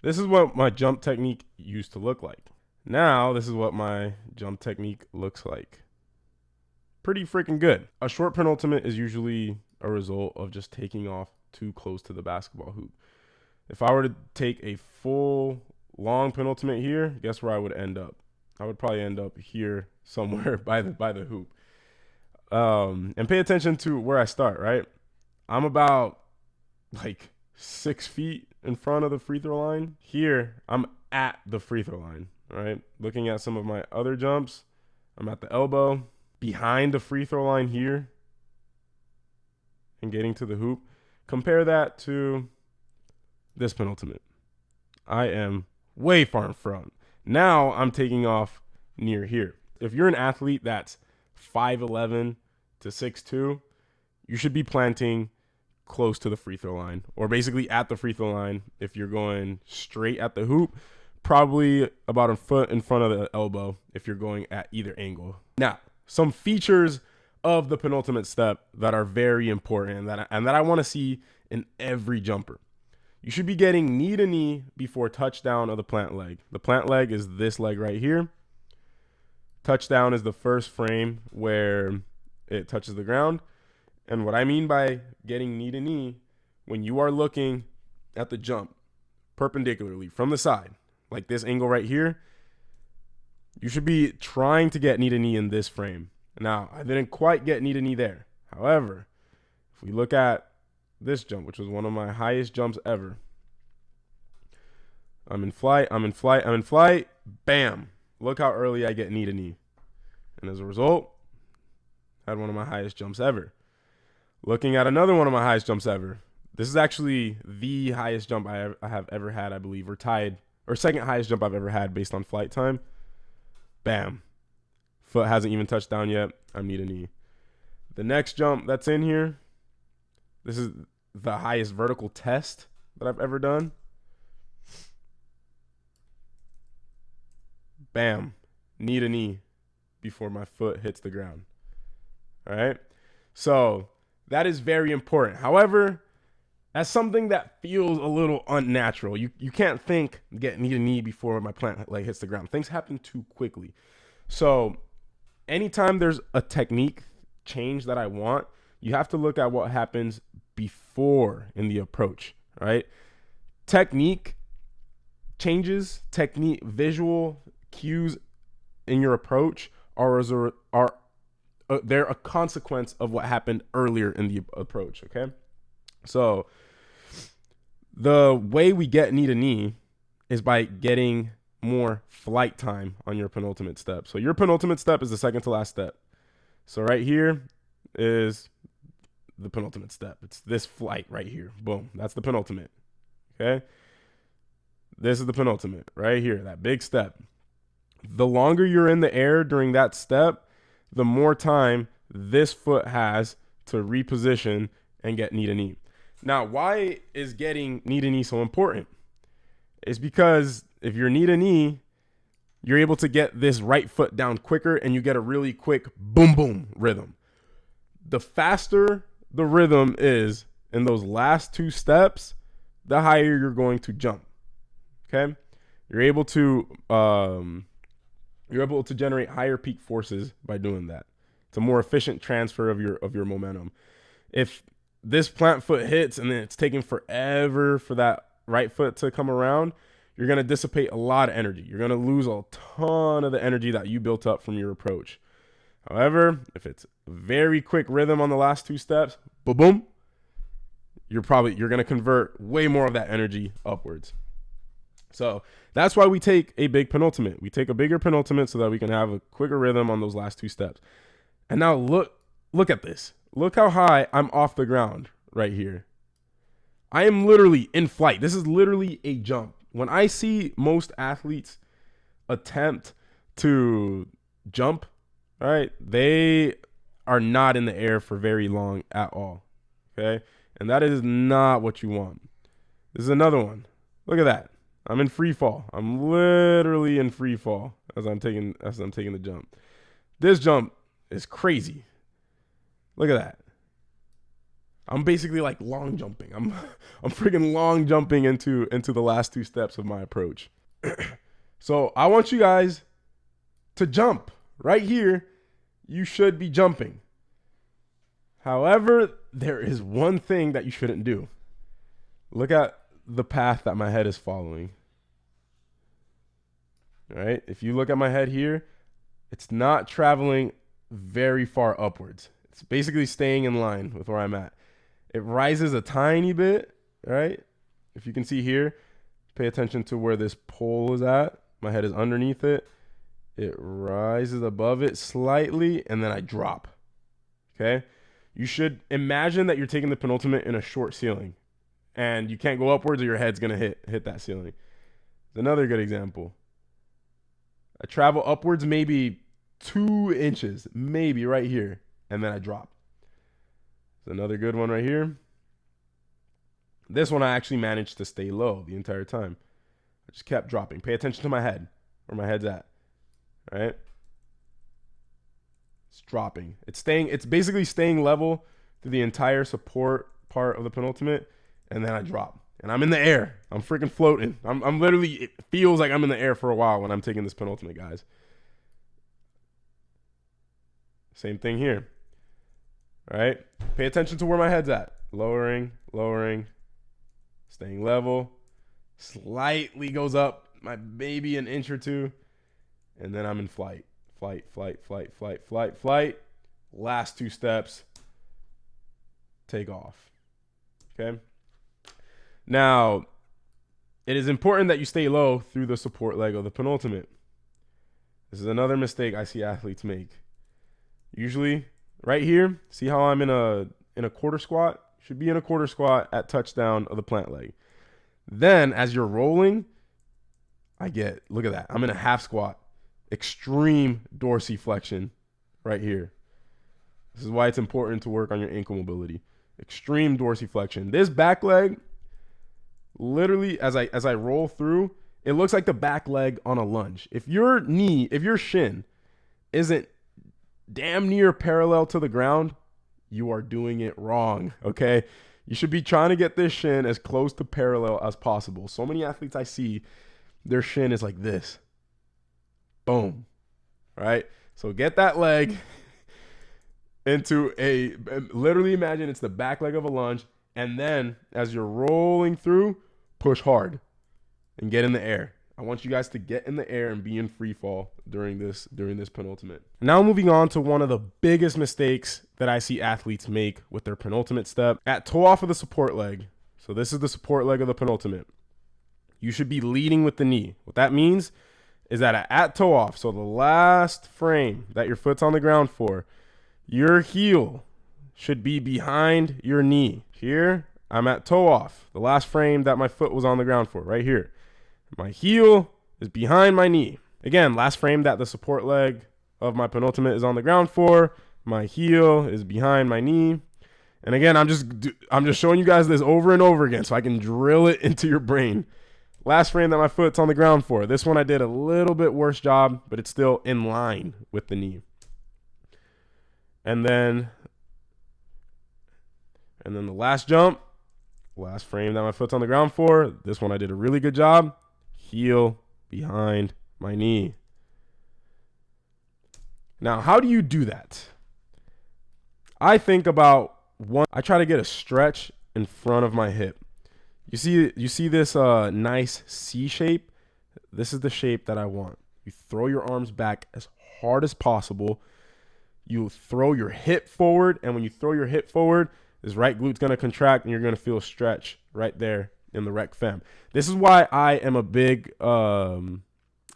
This is what my jump technique used to look like. Now, this is what my jump technique looks like. Pretty freaking good. A short penultimate is usually a result of just taking off too close to the basketball hoop. If I were to take a full long penultimate here, guess where I would end up? I would probably end up here somewhere by the hoop. And pay attention to where I start, right? I'm about like 6 feet in front of the free throw line. Here, I'm at the free throw line, right? Looking at some of my other jumps, I'm at the elbow, behind the free throw line here, and getting to the hoop. Compare that to this penultimate. I am way far in front. Now I'm taking off near here. If you're an athlete that's 5'11 to 6'2, you should be planting close to the free throw line, or basically at the free throw line. If you're going straight at the hoop, probably about a foot in front of the elbow if you're going at either angle. Now, some features of the penultimate step that are very important and that I want to see in every jumper. You should be getting knee to knee before touchdown of the plant leg. The plant leg is this leg right here. Touchdown is the first frame where it touches the ground. And what I mean by getting knee to knee, when you are looking at the jump perpendicularly from the side, like this angle right here, you should be trying to get knee to knee in this frame. Now, I didn't quite get knee to knee there. However, if we look at this jump, which was one of my highest jumps ever, I'm in flight, bam. Look how early I get knee to knee. And as a result, I had one of my highest jumps ever. Looking at another one of my highest jumps ever. This is actually the highest jump I have ever had, I believe, or tied, or second highest jump I've ever had based on flight time. Bam. Foot hasn't even touched down yet. I'm knee to knee. The next jump that's in here, this is the highest vertical test that I've ever done. Bam. Knee to knee before my foot hits the ground. All right. So that is very important. However, that's something that feels a little unnatural. You can't think get knee to knee before my plant leg hits the ground. Things happen too quickly. So anytime there's a technique change that I want, you have to look at what happens before in the approach, right? Technique changes, technique, visual cues in your approach they're a consequence of what happened earlier in the approach, okay? So the way we get knee to knee is by getting more flight time on your penultimate step. So your penultimate step is the second to last step. So right here is the penultimate step. It's this flight right here. Boom. That's the penultimate. Okay? This is the penultimate right here, that big step. The longer you're in the air during that step, the more time this foot has to reposition and get knee to knee. Now, why is getting knee to knee so important? It's because if you're knee to knee, you're able to get this right foot down quicker and you get a really quick boom, boom rhythm. The faster the rhythm is in those last two steps, the higher you're going to jump. Okay? You're able to generate higher peak forces by doing that. It's a more efficient transfer of your momentum. If this plant foot hits and then it's taking forever for that right foot to come around, you're going to dissipate a lot of energy. You're going to lose a ton of the energy that you built up from your approach. However, if it's very quick rhythm on the last two steps, boom, boom, you're going to convert way more of that energy upwards. So that's why we take a big penultimate. We take a bigger penultimate so that we can have a quicker rhythm on those last two steps. And now look at this. Look how high I'm off the ground right here. I am literally in flight. This is literally a jump. When I see most athletes attempt to jump, all right, they are not in the air for very long at all. Okay? And that is not what you want. This is another one. Look at that. I'm in free fall. I'm literally in free fall as I'm taking the jump. This jump is crazy. Look at that. I'm basically like long jumping. I'm freaking long jumping into the last 2 steps of my approach. So I want you guys to jump right here. You should be jumping. However, there is one thing that you shouldn't do. Look at the path that my head is following. All right. If you look at my head here, it's not traveling very far upwards. It's basically staying in line with where I'm at. It rises a tiny bit, right? If you can see here, pay attention to where this pole is at. My head is underneath it. It rises above it slightly, and then I drop. Okay? You should imagine that you're taking the penultimate in a short ceiling, and you can't go upwards or your head's going to hit that ceiling. Another good example. I travel upwards maybe 2 inches, maybe right here, and then I drop. Another good one right here. This one I actually managed to stay low the entire time. I just kept dropping. Pay attention to my head, where my head's at. All right? It's dropping. It's basically staying level through the entire support part of the penultimate, and then I drop. And I'm in the air. I'm freaking floating. I'm literally, it feels like I'm in the air for a while when I'm taking this penultimate, guys. Same thing here. All right? Pay attention to where my head's at. Lowering, staying level. Slightly goes up, maybe an inch or 2. And then I'm in flight. Flight. Last 2 steps. Take off. Okay? Now, it is important that you stay low through the support leg of the penultimate. This is another mistake I see athletes make. Usually, right here, see how I'm in a quarter squat? Should be in a quarter squat at touchdown of the plant leg. Then, as you're rolling, look at that. I'm in a half squat. Extreme dorsiflexion right here. This is why it's important to work on your ankle mobility. Extreme dorsiflexion. This back leg, literally, as I roll through, it looks like the back leg on a lunge. If your shin isn't damn near parallel to the ground, you are doing it wrong, okay? You should be trying to get this shin as close to parallel as possible. So many athletes I see, their shin is like this. Boom. All right? So get that leg into literally imagine it's the back leg of a lunge, and then as you're rolling through, push hard and get in the air. I want you guys to get in the air and be in free fall during this penultimate. Now moving on to one of the biggest mistakes that I see athletes make with their penultimate step. At toe off of the support leg, so this is the support leg of the penultimate, you should be leading with the knee. What that means is that at toe off, so the last frame that your foot's on the ground for, your heel should be behind your knee. Here, I'm at toe off, the last frame that my foot was on the ground for, right here. My heel is behind my knee. Again, last frame that the support leg of my penultimate is on the ground for, my heel is behind my knee. And again, I'm just showing you guys this over and over again so I can drill it into your brain. Last frame that my foot's on the ground for. This one I did a little bit worse job, but it's still in line with the knee. And then the last jump, last frame that my foot's on the ground for. This one I did a really good job. Heel behind my knee. Now, how do you do that? I think about I try to get a stretch in front of my hip. You see this nice C shape? This is the shape that I want. You throw your arms back as hard as possible. You throw your hip forward, and when you throw your hip forward, this right glute's going to contract, and you're going to feel a stretch right there in the rec fem. This is why I am a big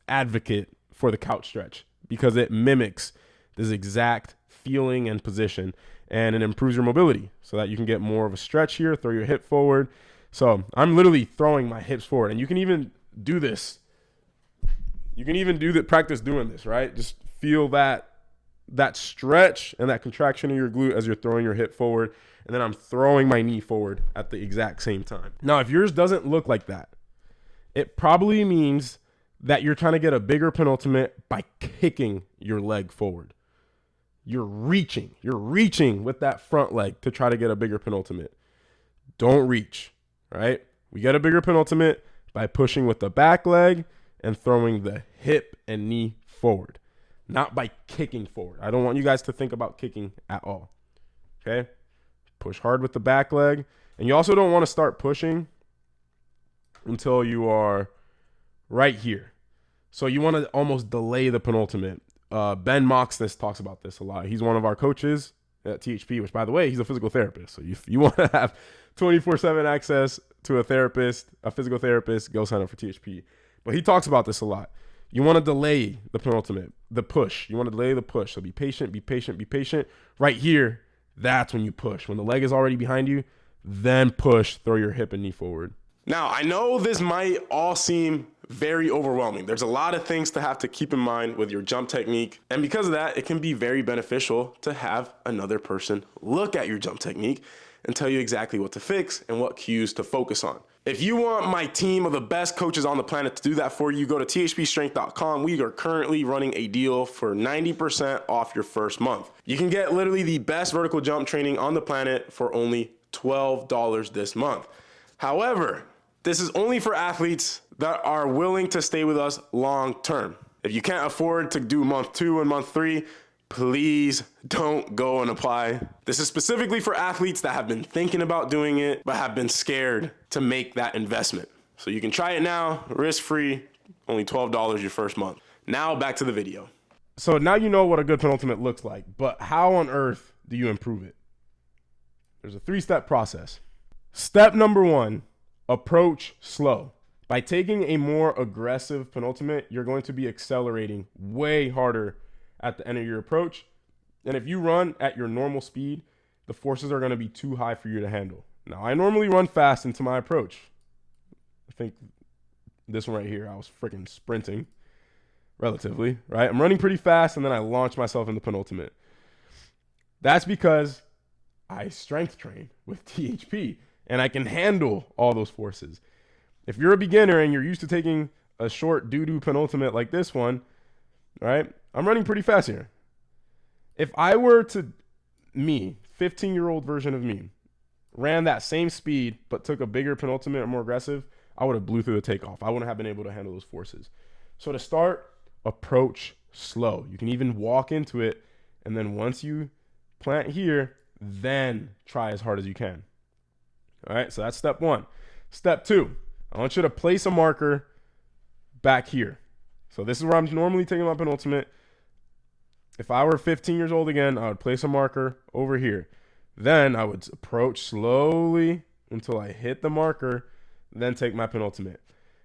advocate for the couch stretch, because it mimics this exact feeling and position, and it improves your mobility so that you can get more of a stretch here, throw your hip forward. So I'm literally throwing my hips forward, and you can even do this. You can even practice doing this, right? Just feel that stretch and that contraction of your glute as you're throwing your hip forward, and then I'm throwing my knee forward at the exact same time. Now, if yours doesn't look like that, it probably means that you're trying to get a bigger penultimate by kicking your leg forward. you're reaching with that front leg to try to get a bigger penultimate. Don't reach, right? We get a bigger penultimate by pushing with the back leg and throwing the hip and knee forward, not by kicking forward. I don't want you guys to think about kicking at all, okay? Push hard with the back leg. And you also don't want to start pushing until you are right here. So you want to almost delay the penultimate. Ben Moxness talks about this a lot. He's one of our coaches at THP, which, by the way, he's a physical therapist. So if you want to have 24/7 access to a therapist, a physical therapist, go sign up for THP. But he talks about this a lot. You want to delay the penultimate, the push. You want to delay the push. So be patient, be patient, be patient. Right here, that's when you push. When the leg is already behind you, then push, throw your hip and knee forward. Now, I know this might all seem very overwhelming. There's a lot of things to have to keep in mind with your jump technique. And because of that, it can be very beneficial to have another person look at your jump technique and tell you exactly what to fix and what cues to focus on. If you want my team of the best coaches on the planet to do that for you, go to THPstrength.com. We are currently running a deal for 90% off your first month. You can get literally the best vertical jump training on the planet for only $12 this month. However, this is only for athletes that are willing to stay with us long term. If you can't afford to do month 2 and month 3, please don't go and apply. This is specifically for athletes that have been thinking about doing it, but have been scared to make that investment. So you can try it now, risk-free, only $12 your first month. Now back to the video. So now you know what a good penultimate looks like, but how on earth do you improve it? There's a 3-step process. Step number 1, approach slow. By taking a more aggressive penultimate, you're going to be accelerating way harder at the end of your approach. And if you run at your normal speed, the forces are going to be too high for you to handle. Now, I normally run fast into my approach. I think this one right here, I was freaking sprinting relatively, right? I'm running pretty fast, and then I launch myself in the penultimate. That's because I strength train with THP, and I can handle all those forces. If you're a beginner and you're used to taking a short doo-doo penultimate like this one, right? I'm running pretty fast here. If I were to, 15-year-old version of me, ran that same speed but took a bigger penultimate or more aggressive, I would have blew through the takeoff. I wouldn't have been able to handle those forces. So to start, approach slow. You can even walk into it, and then once you plant here, then try as hard as you can. All right, so that's step 1. Step 2, I want you to place a marker back here. So this is where I'm normally taking my penultimate. If I were 15 years old again, I would place a marker over here. Then I would approach slowly until I hit the marker, then take my penultimate.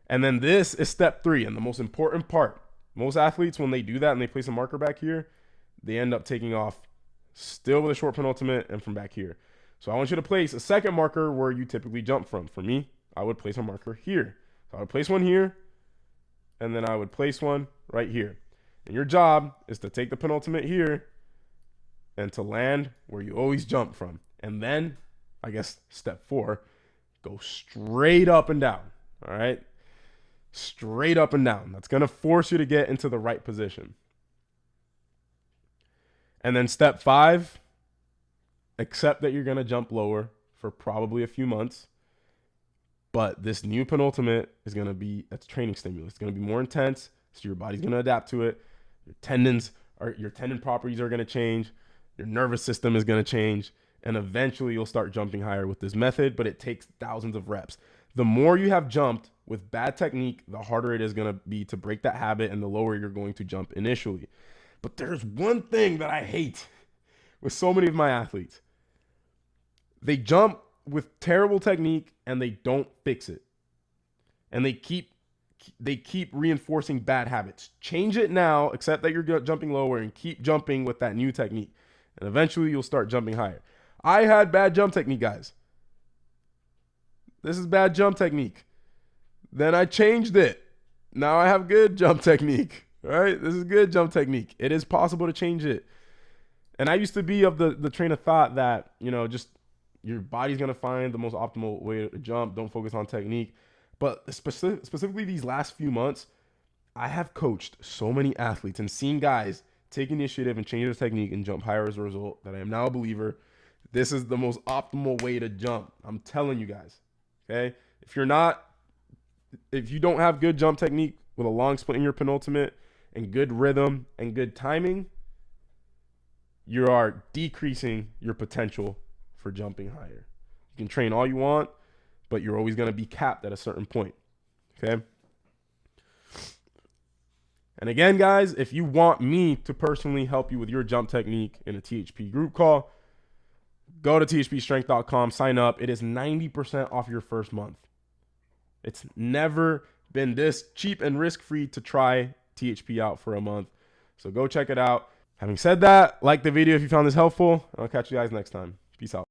And then this is step 3, and the most important part. Most athletes, when they do that and they place a marker back here, they end up taking off still with a short penultimate and from back here. So I want you to place a second marker where you typically jump from. For me, I would place a marker here. So I would place one here, and then I would place one right here. And your job is to take the penultimate here and to land where you always jump from. And then, I guess, step 4, go straight up and down. All right? Straight up and down. That's going to force you to get into the right position. And then step 5, accept that you're going to jump lower for probably a few months. But this new penultimate is going to be, that's training stimulus. It's going to be more intense, so your body's going to adapt to it. Your tendon properties are going to change. Your nervous system is going to change. And eventually you'll start jumping higher with this method, but it takes thousands of reps. The more you have jumped with bad technique, the harder it is going to be to break that habit and the lower you're going to jump initially. But there's one thing that I hate with so many of my athletes. They jump with terrible technique and they don't fix it. And they keep reinforcing bad habits. Change it now, accept that you're jumping lower, and keep jumping with that new technique. And eventually you'll start jumping higher. I had bad jump technique, guys. This is bad jump technique. Then I changed it. Now I have good jump technique. All right? This is good jump technique. It is possible to change it. And I used to be of the train of thought that, just your body's going to find the most optimal way to jump. Don't focus on technique. But specifically these last few months, I have coached so many athletes and seen guys take initiative and change the technique and jump higher as a result, that I am now a believer. This is the most optimal way to jump. I'm telling you guys. Okay? If you don't have good jump technique with a long split in your penultimate and good rhythm and good timing, you are decreasing your potential for jumping higher. You can train all you want, but you're always going to be capped at a certain point. Okay? And again, guys, if you want me to personally help you with your jump technique in a THP group call, go to THPstrength.com, sign up. It is 90% off your first month. It's never been this cheap and risk-free to try THP out for a month. So go check it out. Having said that, like the video if you found this helpful. I'll catch you guys next time. Peace out.